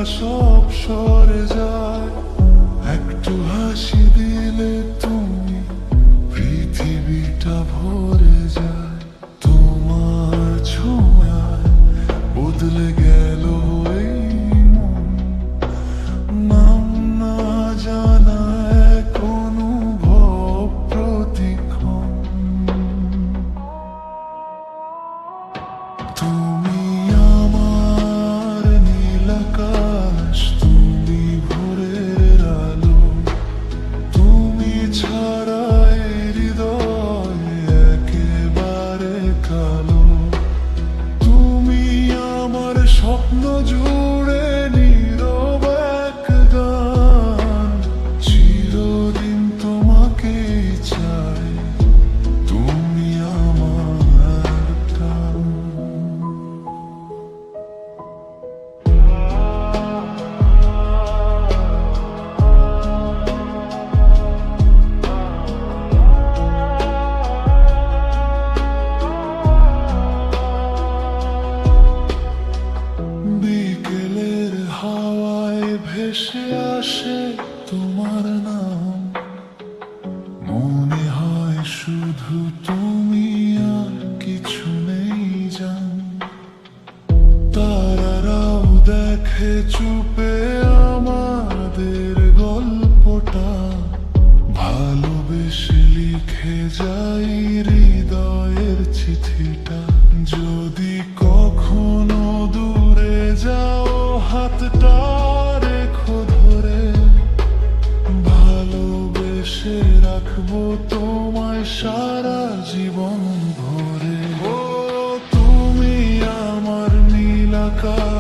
সব সরে যায়। একটু হাসি দিলে তুমি পৃথিবীটা ভরে যায়। তোমার ছোঁয়ায় বদলে গেল এই মন, নাম না জানা এক অনুভব প্রতিক্ষণ। তুমি আমার নীল আকাশ, তুমি ভোরের আলো, তুমি ছাড়া এই হৃদয় একেবারে কালো। তুমি আমার স্বপ্ন জুড়ে নীরব এক গান, চিরদিন তোমাকেই চাই, তুমি আমার প্রাণ। বিকেলের হাওয়ায় ভেসে আসে তোমার নাম, মনে হয় শুধু তুমি আর কিছু নেই জান। তারারাও দেখে চুপে আমাদের গল্পটা, ভালোবেসে লিখে যাই হৃদয়ের চিঠিটা। যদি কখনো দূরে যাও হাতটা রেখো ধরে, ভালোবেসে রাখবো তোমায় সারা জীবন ভরে। ও তুমি আমার নীল আকাশ।